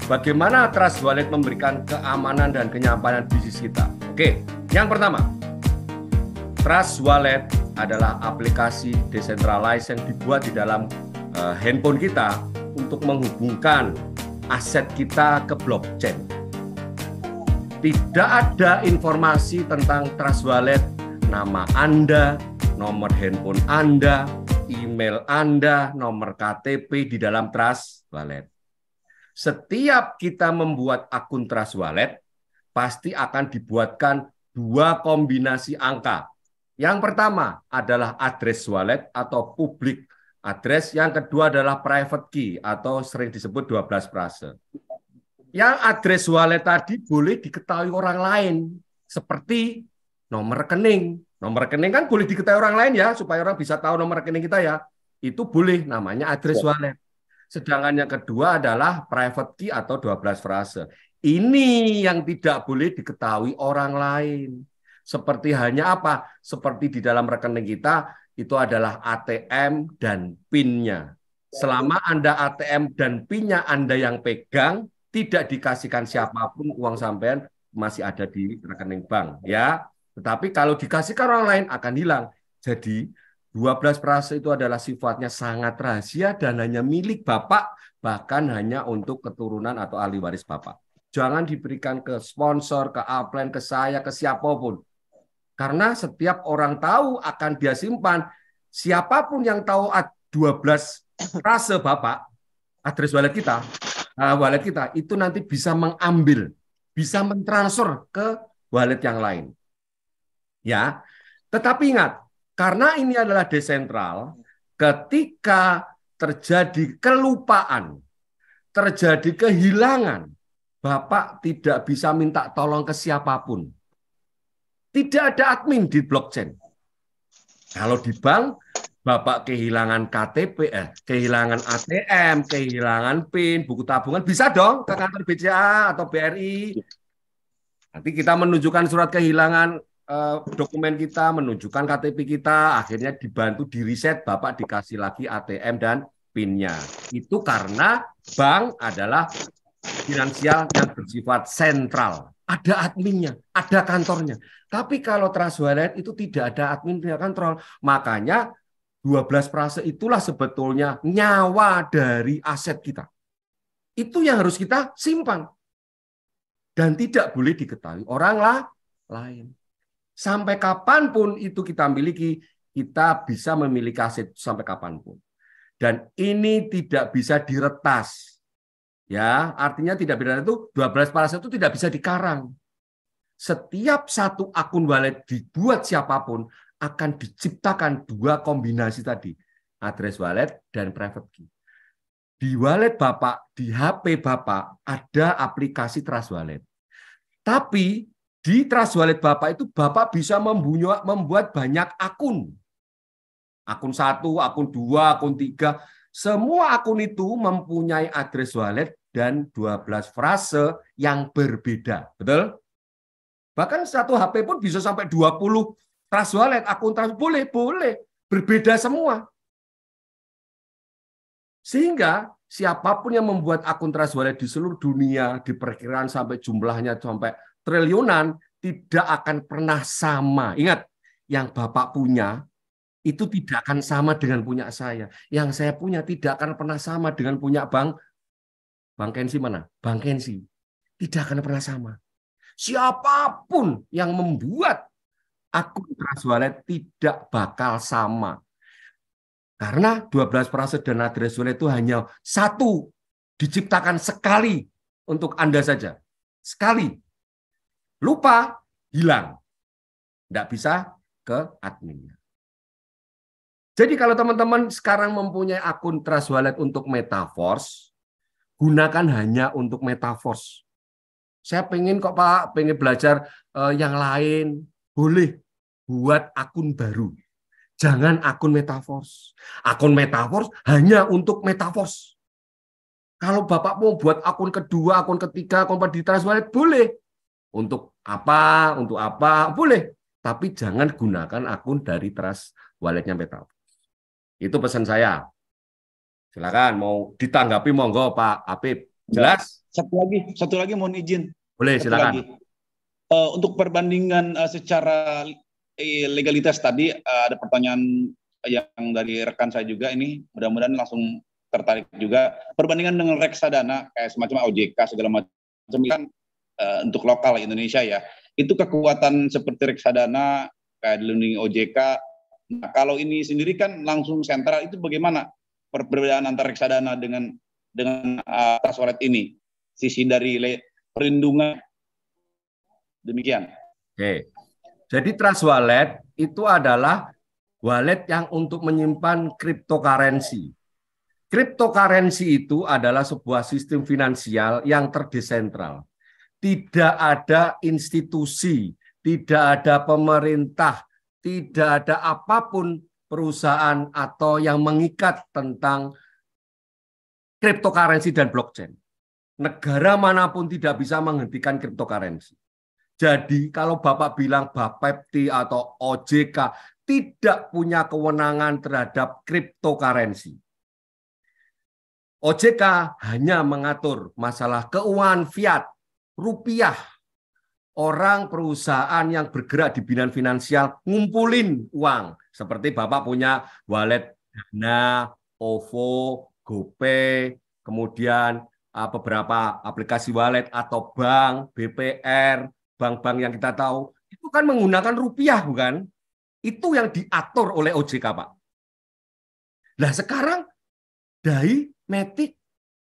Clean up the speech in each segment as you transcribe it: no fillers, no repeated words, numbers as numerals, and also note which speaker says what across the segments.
Speaker 1: Bagaimana Trust Wallet memberikan keamanan dan kenyamanan bisnis kita? Oke, yang pertama, Trust Wallet adalah aplikasi decentralized yang dibuat di dalam handphone kita untuk menghubungkan aset kita ke blockchain. Tidak ada informasi tentang Trust Wallet, nama Anda, nomor handphone Anda, email Anda, nomor KTP di dalam Trust Wallet. Setiap kita membuat akun Trust Wallet, pasti akan dibuatkan dua kombinasi angka. Yang pertama adalah address wallet atau public address, yang kedua adalah private key atau sering disebut 12 frase. Yang address wallet tadi boleh diketahui orang lain, seperti nomor rekening. Nomor rekening kan boleh diketahui orang lain ya, supaya orang bisa tahu nomor rekening kita ya. Itu boleh, namanya address wallet. Sedangkan yang kedua adalah private key atau 12 frase. Ini yang tidak boleh diketahui orang lain. Seperti hanya apa? Seperti di dalam rekening kita, itu adalah ATM dan PIN-nya. Selama Anda ATM dan PIN-nya Anda yang pegang, tidak dikasihkan siapapun, uang sampean masih ada di rekening bank. Ya. Tetapi kalau dikasihkan orang lain akan hilang. Jadi 12 frase itu adalah sifatnya sangat rahasia dan hanya milik Bapak, bahkan hanya untuk keturunan atau ahli waris Bapak. Jangan diberikan ke sponsor, ke upline, ke saya, ke siapapun. Karena setiap orang tahu akan dia simpan. Siapapun yang tahu 12 frase Bapak, address wallet kita, itu nanti bisa mengambil, bisa mentransfer ke wallet yang lain. Ya, tetapi ingat, karena ini adalah desentral, ketika terjadi kelupaan, terjadi kehilangan, Bapak tidak bisa minta tolong ke siapapun. Tidak ada admin di blockchain. Kalau di bank, Bapak kehilangan KTP, kehilangan ATM, kehilangan PIN, buku tabungan, bisa dong ke kantor BCA atau BRI. Nanti kita menunjukkan surat kehilangan dokumen kita, menunjukkan KTP kita, akhirnya dibantu di-reset, Bapak dikasih lagi ATM dan PIN-nya. Itu karena bank adalah finansial yang bersifat sentral. Ada adminnya, ada kantornya. Tapi kalau Trust Wallet itu tidak ada admin, tidak kontrol. Makanya 12 frase itulah sebetulnya nyawa dari aset kita. Itu yang harus kita simpan. Dan tidak boleh diketahui orang lain. Sampai kapanpun itu kita miliki, kita bisa memiliki aset sampai kapanpun. Dan ini tidak bisa diretas. Ya, artinya tidak bisa itu 12 frase itu tidak bisa dikarang. Setiap satu akun wallet dibuat siapapun akan diciptakan dua kombinasi tadi, address wallet dan private key. Di wallet Bapak, di HP Bapak ada aplikasi Trust Wallet. Tapi di Trust Wallet Bapak itu Bapak bisa membuat banyak akun. Akun 1, akun 2, akun 3. Semua akun itu mempunyai address wallet dan 12 frase yang berbeda. Betul? Bahkan satu HP pun bisa sampai 20 Trust Wallet, akun Trust boleh. Berbeda semua. Sehingga siapapun yang membuat akun Trust Wallet di seluruh dunia, diperkirakan sampai jumlahnya sampai triliunan, tidak akan pernah sama. Ingat, yang Bapak punya itu tidak akan sama dengan punya saya. Yang saya punya tidak akan pernah sama dengan punya Bang Kensi mana? Bang Kensi. Tidak akan pernah sama. Siapapun yang membuat akun Trust Wallet tidak bakal sama. Karena 12 frase dan address wallet itu hanya satu, diciptakan sekali untuk Anda saja. Sekali. Lupa, hilang. Tidak bisa ke adminnya. Jadi kalau teman-teman sekarang mempunyai akun Trust Wallet untuk Metaverse, gunakan hanya untuk Metaverse. Saya pengen kok Pak, pengen belajar yang lain. Boleh, buat akun baru. Jangan akun Metaverse. Akun Metaverse hanya untuk Metaverse. Kalau Bapak mau buat akun kedua, akun ketiga, akun di Trust Wallet, boleh. Untuk apa, boleh. Tapi jangan gunakan akun dari Trust Wallet-nya Metaverse. Itu pesan saya. Silakan, mau ditanggapi monggo Pak Apip.
Speaker 2: Ya.
Speaker 1: Jelas?
Speaker 2: Satu lagi mohon izin.
Speaker 1: Boleh,
Speaker 2: Satu lagi.
Speaker 1: silakan.
Speaker 2: Untuk perbandingan secara legalitas tadi, ada pertanyaan yang dari rekan saya juga ini, mudah-mudahan langsung tertarik juga. Perbandingan dengan reksadana kayak semacam OJK segala macam kan untuk lokal Indonesia ya, itu kekuatan seperti reksadana kayak dilindungi OJK. Nah, kalau ini sendiri kan langsung sentral, itu bagaimana perbedaan antara reksadana dengan trust wallet ini, sisi dari perlindungan, demikian.
Speaker 1: Oke. Jadi Trust Wallet itu adalah wallet yang untuk menyimpan cryptocurrency. Cryptocurrency itu adalah sebuah sistem finansial yang terdesentral. Tidak ada institusi, tidak ada pemerintah, tidak ada apapun perusahaan atau yang mengikat tentang cryptocurrency dan blockchain. Negara manapun tidak bisa menghentikan cryptocurrency. Jadi kalau Bapak bilang Bapepti atau OJK tidak punya kewenangan terhadap cryptocurrency. OJK hanya mengatur masalah keuangan fiat, rupiah. Orang perusahaan yang bergerak di bidang finansial ngumpulin uang. Seperti Bapak punya wallet Dana, OVO, GoPay, kemudian beberapa aplikasi wallet atau bank, BPR, bank-bank yang kita tahu, itu kan menggunakan rupiah, bukan? Itu yang diatur oleh OJK, Pak. Nah, sekarang DAI, Matic,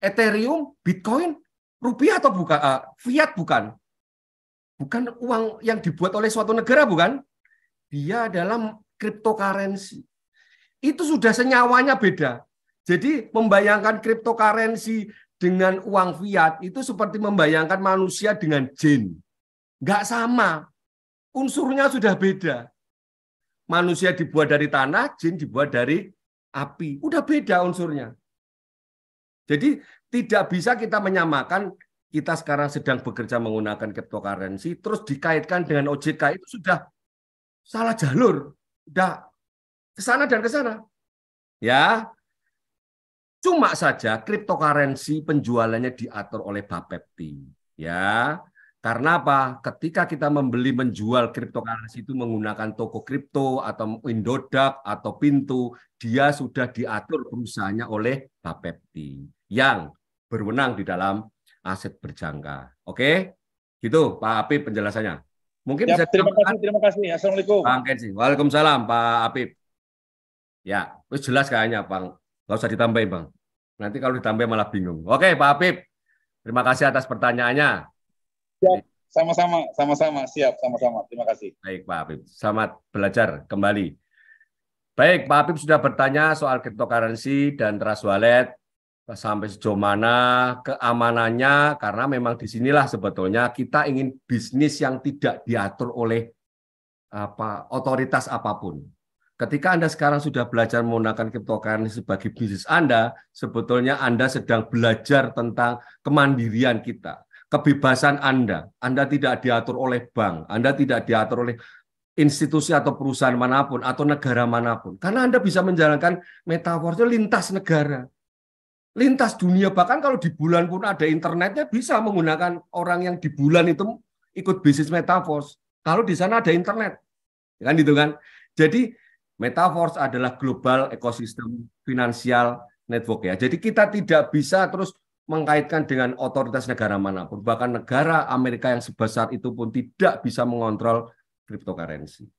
Speaker 1: Ethereum, Bitcoin, rupiah atau bukan? Fiat bukan? Bukan uang yang dibuat oleh suatu negara, bukan? Dia adalah cryptocurrency. Itu sudah senyawanya beda. Jadi membayangkan cryptocurrency dengan uang fiat itu seperti membayangkan manusia dengan jin. Nggak sama. Unsurnya sudah beda. Manusia dibuat dari tanah, jin dibuat dari api. Udah beda unsurnya. Jadi tidak bisa kita menyamakan kita sekarang sedang bekerja menggunakan cryptocurrency, terus dikaitkan dengan OJK itu sudah salah jalur. Udah ke sana dan ke sana. Ya, cuma saja cryptocurrency penjualannya diatur oleh Bapepti. Ya, karena apa? Ketika kita membeli menjual cryptocurrency itu menggunakan toko kripto atau Indodax atau Pintu, dia sudah diatur perusahaannya oleh Bapepti yang berwenang di dalam aset berjangka. Oke? Gitu, Pak Apip penjelasannya. Mungkin
Speaker 2: Ya,
Speaker 1: bisa
Speaker 2: terima kasih,
Speaker 1: ditambahkan,
Speaker 2: terima kasih. Assalamualaikum.
Speaker 1: Bang Kensi. Waalaikumsalam, Pak Apip. Ya, itu jelas kayaknya, Bang. Nggak usah ditambahin, Bang. Nanti kalau ditambahin malah bingung. Oke, Pak Apip. Terima kasih atas pertanyaannya.
Speaker 2: Siap, sama-sama, sama-sama, siap, sama-sama. Terima kasih.
Speaker 1: Baik, Pak Apip. Selamat belajar kembali. Baik, Pak Apip sudah bertanya soal cryptocurrency dan trust wallet sampai sejauh mana keamanannya, karena memang disinilah sebetulnya kita ingin bisnis yang tidak diatur oleh otoritas apapun. Ketika Anda sekarang sudah belajar menggunakan cryptocurrency sebagai bisnis Anda, sebetulnya Anda sedang belajar tentang kemandirian kita, kebebasan Anda. Anda tidak diatur oleh bank, Anda tidak diatur oleh institusi atau perusahaan manapun atau negara manapun. Karena Anda bisa menjalankan metaverse lintas negara, lintas dunia. Bahkan kalau di bulan pun ada internetnya, bisa menggunakan orang yang di bulan itu ikut bisnis metaverse. Kalau di sana ada internet, kan gitu kan. Jadi metaverse adalah global ekosistem finansial network ya. Jadi kita tidak bisa terus mengkaitkan dengan otoritas negara manapun. Bahkan negara Amerika yang sebesar itu pun tidak bisa mengontrol cryptocurrency.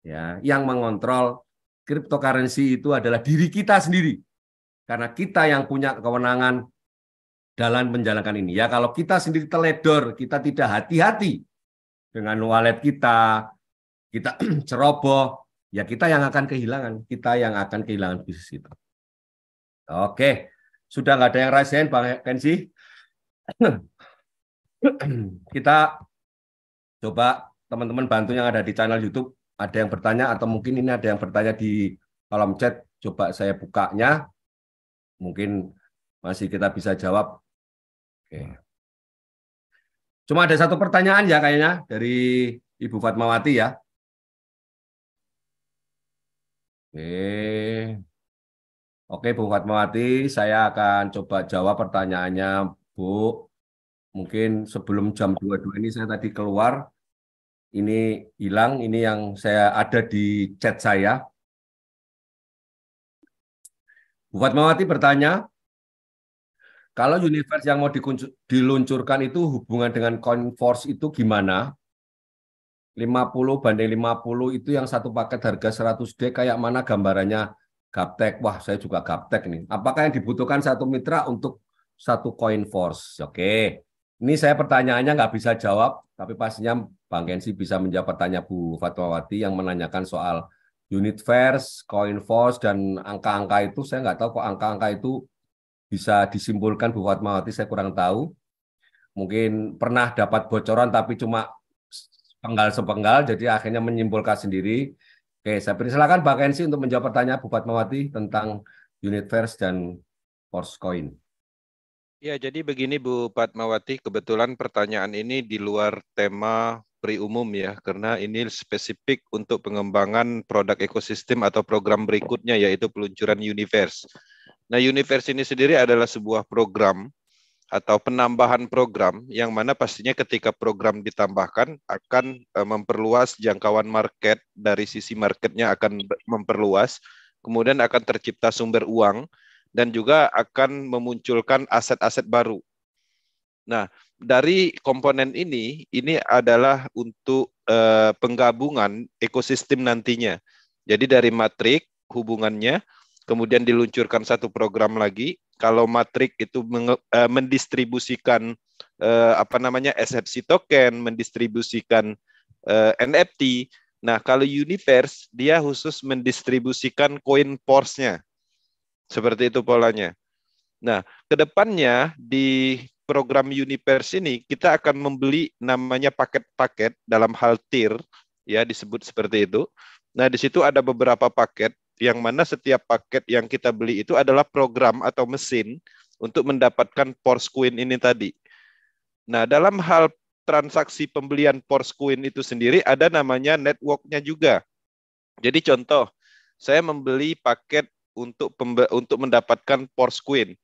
Speaker 1: Ya, yang mengontrol cryptocurrency itu adalah diri kita sendiri. Karena kita yang punya kewenangan dalam menjalankan ini. Ya, kalau kita sendiri teledor, kita tidak hati-hati dengan wallet kita ceroboh, ya kita yang akan kehilangan bisnis itu. Oke, sudah nggak ada yang rasain, Bang Kensi. Kita coba teman-teman bantu yang ada di channel YouTube, ada yang bertanya atau mungkin ini ada yang bertanya di kolom chat, coba saya bukanya, mungkin masih kita bisa jawab. Oke. Cuma ada satu pertanyaan ya kayaknya dari Ibu Fatmawati ya. Oke. Oke, Bu Fatmawati, saya akan coba jawab pertanyaannya Bu. Mungkin sebelum jam 22 ini saya tadi keluar, ini hilang, ini yang saya ada di chat saya. Bu Fatmawati bertanya, kalau universe yang mau diluncurkan itu hubungan dengan Coinforce itu gimana? 50 banding 50 itu yang satu paket harga 100D kayak mana gambarannya gaptek? Wah, saya juga gaptek nih. Apakah yang dibutuhkan satu mitra untuk satu Coinforce? Oke, ini saya pertanyaannya nggak bisa jawab, tapi pastinya Bang Kensi bisa menjawab pertanyaan Bu Fatmawati yang menanyakan soal Unitverse, Coinforce, dan angka-angka itu. Saya nggak tahu kok angka-angka itu bisa disimpulkan Bu Fatmawati, saya kurang tahu. Mungkin pernah dapat bocoran tapi cuma sepenggal-sepenggal, jadi akhirnya menyimpulkan sendiri. Oke, saya persilakan Pak Kensi untuk menjawab pertanyaan Bu Fatmawati tentang Unitverse dan Forcecoin.
Speaker 3: Ya, jadi begini Bu Fatmawati, kebetulan pertanyaan ini di luar tema pri umum ya, karena ini spesifik untuk pengembangan produk ekosistem atau program berikutnya, yaitu peluncuran Universe. Nah, Universe ini sendiri adalah sebuah program atau penambahan program yang mana pastinya ketika program ditambahkan akan memperluas jangkauan market, dari sisi marketnya akan memperluas, kemudian akan tercipta sumber uang, dan juga akan memunculkan aset-aset baru. Nah, dari komponen ini adalah untuk penggabungan ekosistem nantinya. Jadi dari Matrix hubungannya, kemudian diluncurkan satu program lagi. Kalau Matrix itu mendistribusikan SFC token, mendistribusikan NFT. Nah, kalau Universe dia khusus mendistribusikan Coinforce-nya. Seperti itu polanya. Nah, kedepannya di program Universe ini kita akan membeli namanya paket-paket dalam hal tier, ya disebut seperti itu. Nah, di situ ada beberapa paket yang mana setiap paket yang kita beli itu adalah program atau mesin untuk mendapatkan Forcecoin ini tadi. Nah, dalam hal transaksi pembelian Forcecoin itu sendiri ada namanya network-nya juga. Jadi contoh, saya membeli paket untuk mendapatkan Forcecoin.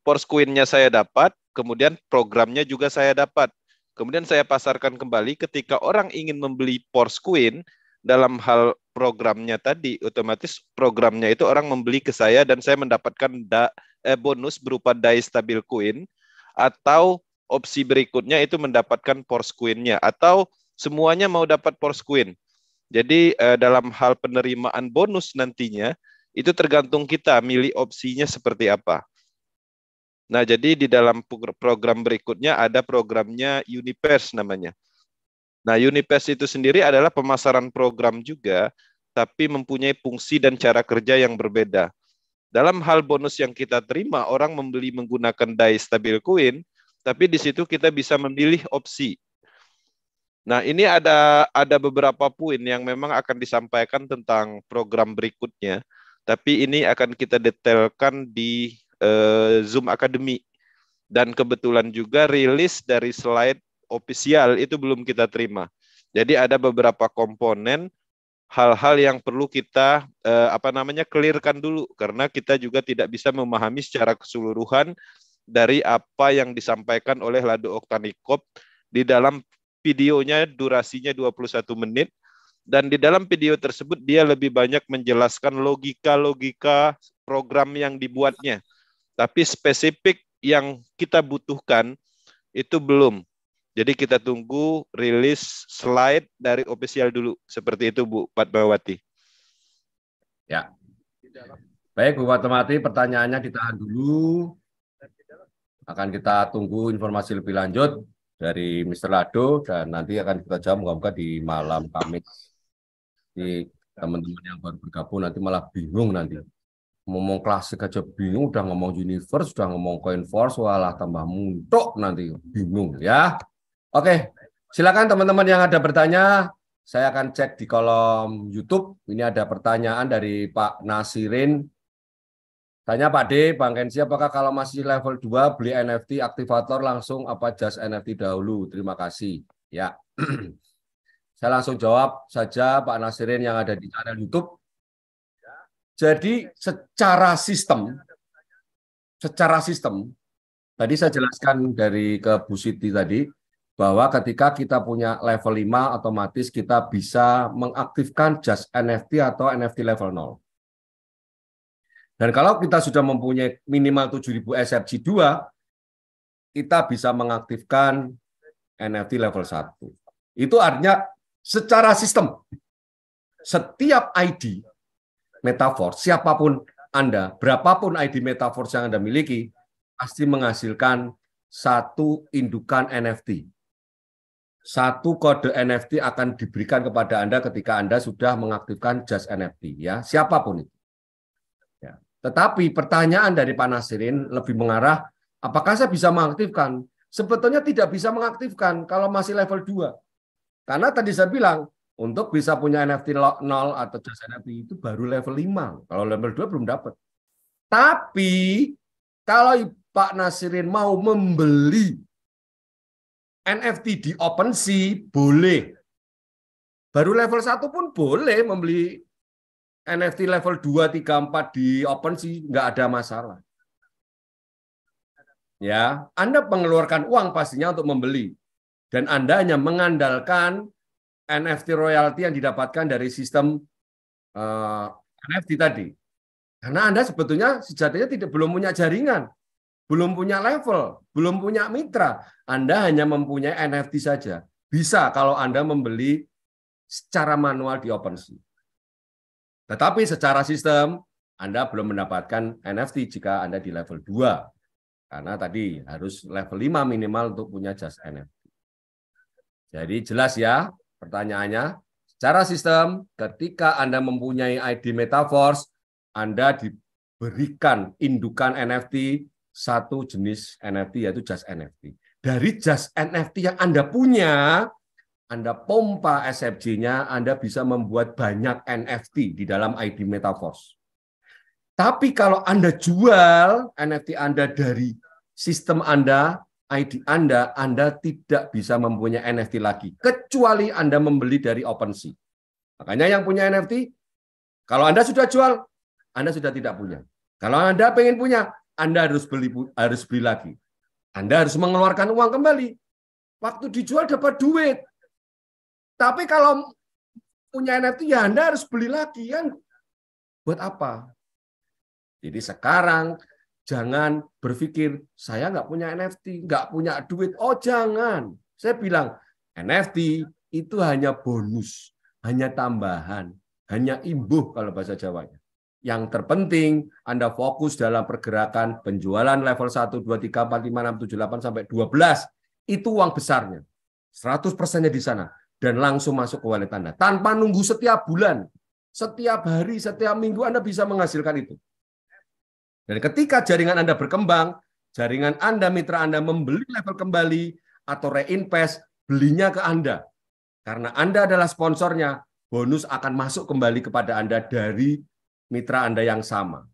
Speaker 3: Forcecoin-nya saya dapat, kemudian programnya juga saya dapat. Kemudian saya pasarkan kembali ketika orang ingin membeli Forcecoin dalam hal programnya tadi, otomatis programnya itu orang membeli ke saya dan saya mendapatkan bonus berupa DAI stabil coin, atau opsi berikutnya itu mendapatkan Forcecoin-nya, atau semuanya mau dapat Forcecoin. Jadi dalam hal penerimaan bonus nantinya, itu tergantung kita milih opsinya seperti apa. Nah, jadi di dalam program berikutnya ada programnya Universe namanya. Nah, Universe itu sendiri adalah pemasaran program juga, tapi mempunyai fungsi dan cara kerja yang berbeda. Dalam hal bonus yang kita terima, orang membeli menggunakan DAI stabil coin, tapi di situ kita bisa memilih opsi. Nah, ini ada beberapa poin yang memang akan disampaikan tentang program berikutnya, tapi ini akan kita detailkan di Zoom Academy. Dan kebetulan juga rilis dari slide official itu belum kita terima. Jadi ada beberapa komponen, hal-hal yang perlu kita clearkan dulu, karena kita juga tidak bisa memahami secara keseluruhan dari apa yang disampaikan oleh Lado Oktanikop di dalam videonya, durasinya 21 menit, dan di dalam video tersebut dia lebih banyak menjelaskan logika-logika program yang dibuatnya. Tapi spesifik yang kita butuhkan itu belum. Jadi kita tunggu rilis slide dari official dulu. Seperti itu Bu Fatmawati.
Speaker 1: Ya. Baik Bu Fatmawati, pertanyaannya ditahan dulu. Akan kita tunggu informasi lebih lanjut dari Mr. Lado, dan nanti akan kita jawab moga-moga di malam Kamis. Di teman-teman yang baru bergabung nanti malah bingung nanti. Ngomong klasik aja bingung, udah ngomong Universe, udah ngomong Coinforce, walah tambah muntuk nanti, bingung ya. Oke, silakan teman-teman yang ada bertanya, saya akan cek di kolom YouTube. Ini ada pertanyaan dari Pak Nasirin. Tanya Pak D, Bang Kensi, apakah kalau masih level 2 beli NFT aktivator langsung apa just NFT dahulu? Terima kasih. Ya, saya langsung jawab saja Pak Nasirin yang ada di channel YouTube. Jadi secara sistem Tadi saya jelaskan dari ke Bu Siti tadi, bahwa ketika kita punya level 5, otomatis kita bisa mengaktifkan just NFT atau NFT level 0. Dan kalau kita sudah mempunyai minimal 7.000 SRC2, kita bisa mengaktifkan NFT level 1. Itu artinya secara sistem, setiap ID Metaverse, siapapun Anda, berapapun ID Metaverse yang Anda miliki, pasti menghasilkan satu indukan NFT. Satu kode NFT akan diberikan kepada Anda ketika Anda sudah mengaktifkan just NFT, ya, siapapun itu. Ya. Tetapi pertanyaan dari Pak Nasirin lebih mengarah, apakah saya bisa mengaktifkan? Sebetulnya tidak bisa mengaktifkan kalau masih level 2. Karena tadi saya bilang, untuk bisa punya NFT 0 atau just NFT itu baru level 5. Kalau level 2 belum dapat. Tapi kalau Pak Nasirin mau membeli NFT di OpenSea, boleh. Baru level 1 pun boleh membeli NFT level 2, 3, 4 di OpenSea, nggak ada masalah. Ya, Anda mengeluarkan uang pastinya untuk membeli. Dan Anda hanya mengandalkan NFT royalty yang didapatkan dari sistem NFT tadi. Karena Anda sebetulnya sejatinya belum punya jaringan, belum punya level, belum punya mitra. Anda hanya mempunyai NFT saja. Bisa kalau Anda membeli secara manual di OpenSea. Tetapi secara sistem, Anda belum mendapatkan NFT jika Anda di level 2. Karena tadi harus level 5 minimal untuk punya just NFT. Jadi jelas ya pertanyaannya. Secara sistem, ketika Anda mempunyai ID Metaverse, Anda diberikan indukan NFT, satu jenis NFT yaitu just NFT. Dari just NFT yang Anda punya, Anda pompa SFJ-nya, Anda bisa membuat banyak NFT di dalam ID Metaverse. Tapi kalau Anda jual NFT Anda dari sistem Anda, ID Anda tidak bisa mempunyai NFT lagi, kecuali Anda membeli dari OpenSea. Makanya yang punya NFT, kalau Anda sudah jual, Anda sudah tidak punya. Kalau Anda pengen punya, Anda harus beli lagi. Anda harus mengeluarkan uang kembali. Waktu dijual dapat duit. Tapi kalau punya NFT, ya Anda harus beli lagi. Kan? Buat apa? Jadi sekarang, jangan berpikir, saya nggak punya NFT, nggak punya duit. Oh jangan. Saya bilang, NFT itu hanya bonus, hanya tambahan, hanya imbuh kalau bahasa Jawanya. Yang terpenting, Anda fokus dalam pergerakan penjualan level 1, 2, 3, 4, 5, 6, 7, 8, sampai 12. Itu uang besarnya. 100%-nya di sana. Dan langsung masuk ke wallet Anda. Tanpa nunggu setiap bulan, setiap hari, setiap minggu Anda bisa menghasilkan itu. Dan ketika jaringan Anda berkembang, jaringan Anda, mitra Anda membeli level kembali atau reinvest, belinya ke Anda. Karena Anda adalah sponsornya, bonus akan masuk kembali kepada Anda dari mitra Anda yang sama.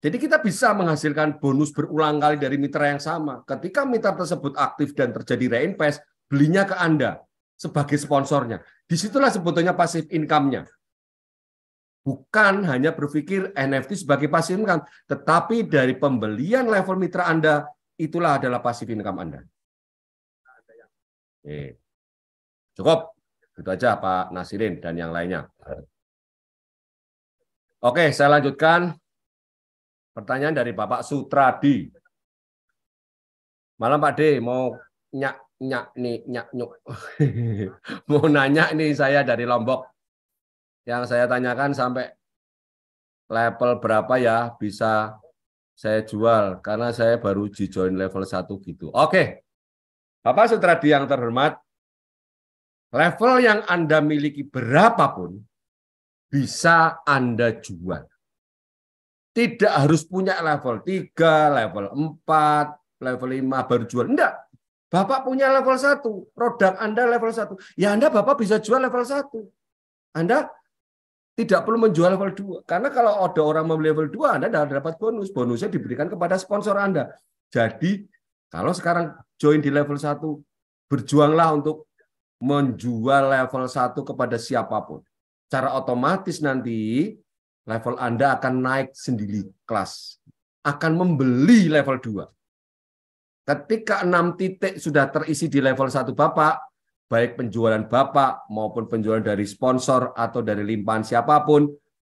Speaker 1: Jadi kita bisa menghasilkan bonus berulang kali dari mitra yang sama. Ketika mitra tersebut aktif dan terjadi reinvest, belinya ke Anda sebagai sponsornya. Disitulah sebetulnya passive income-nya. Bukan hanya berpikir NFT sebagai passive income, tetapi dari pembelian level mitra Anda, itulah adalah passive income Anda. Oke. Cukup. Itu aja Pak Nasirin dan yang lainnya. Oke, saya lanjutkan. Pertanyaan dari Bapak Sutradi. Malam Pak D, mau nyuk. Mau nanya nih saya dari Lombok. Yang saya tanyakan sampai level berapa ya bisa saya jual karena saya baru join level 1 gitu. Oke. Bapak Sutradi yang terhormat, level yang Anda miliki berapapun bisa Anda jual. Tidak harus punya level 3, level 4, level 5 baru jual. Enggak. Bapak punya level 1, produk Anda level 1. Ya Anda Bapak bisa jual level 1. Anda tidak perlu menjual level 2. Karena kalau ada orang membeli level 2, Anda dapat bonus. Bonusnya diberikan kepada sponsor Anda. Jadi, kalau sekarang join di level 1, berjuanglah untuk menjual level 1 kepada siapapun. Secara otomatis nanti level Anda akan naik sendiri kelas. Akan membeli level 2. Ketika 6 titik sudah terisi di level 1 Bapak, baik penjualan Bapak maupun penjualan dari sponsor atau dari limpahan siapapun,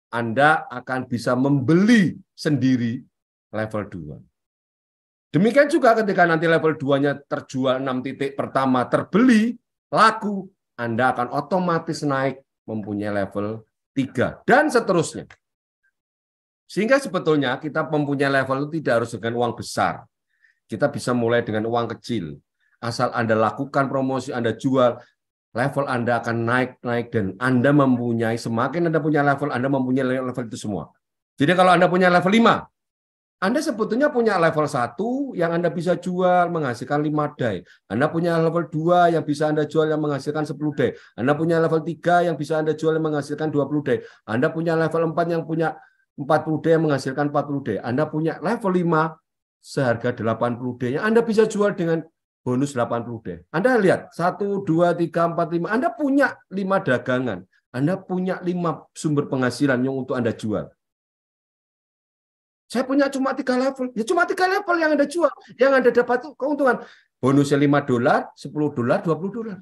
Speaker 1: Anda akan bisa membeli sendiri level 2. Demikian juga ketika nanti level 2-nya terjual 6 titik pertama terbeli, laku, Anda akan otomatis naik mempunyai level 3 dan seterusnya. Sehingga sebetulnya kita mempunyai level itu tidak harus dengan uang besar. Kita bisa mulai dengan uang kecil. Asal Anda lakukan promosi, Anda jual, level Anda akan naik dan Anda mempunyai, semakin Anda punya level, Anda mempunyai level itu semua. Jadi kalau Anda punya level 5, Anda sebetulnya punya level 1 yang Anda bisa jual menghasilkan 5 dai. Anda punya level 2 yang bisa Anda jual yang menghasilkan 10 dai. Anda punya level 3 yang bisa Anda jual yang menghasilkan 20 dai. Anda punya level 4 yang punya 40 dai yang menghasilkan 40 dai. Anda punya level 5 seharga 80 D yang Anda bisa jual dengan bonus 80 D. Anda lihat, 1, 2, 3, 4, 5. Anda punya 5 dagangan. Anda punya 5 sumber penghasilan yang untuk Anda jual. Saya punya cuma 3 level. Ya cuma 3 level yang Anda jual. Yang Anda dapat keuntungan. Bonusnya $5, $10, $20.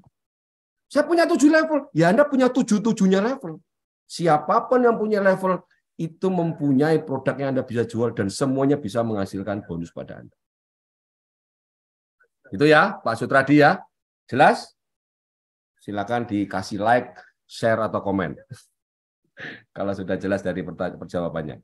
Speaker 1: Saya punya 7 level. Ya Anda punya 7-7-nya level. Siapapun yang punya level itu mempunyai produk yang Anda bisa jual dan semuanya bisa menghasilkan bonus pada Anda. Itu ya, Pak Sutradi ya. Jelas? Silakan dikasih like, share, atau komen. Kalau sudah jelas dari perjawabannya.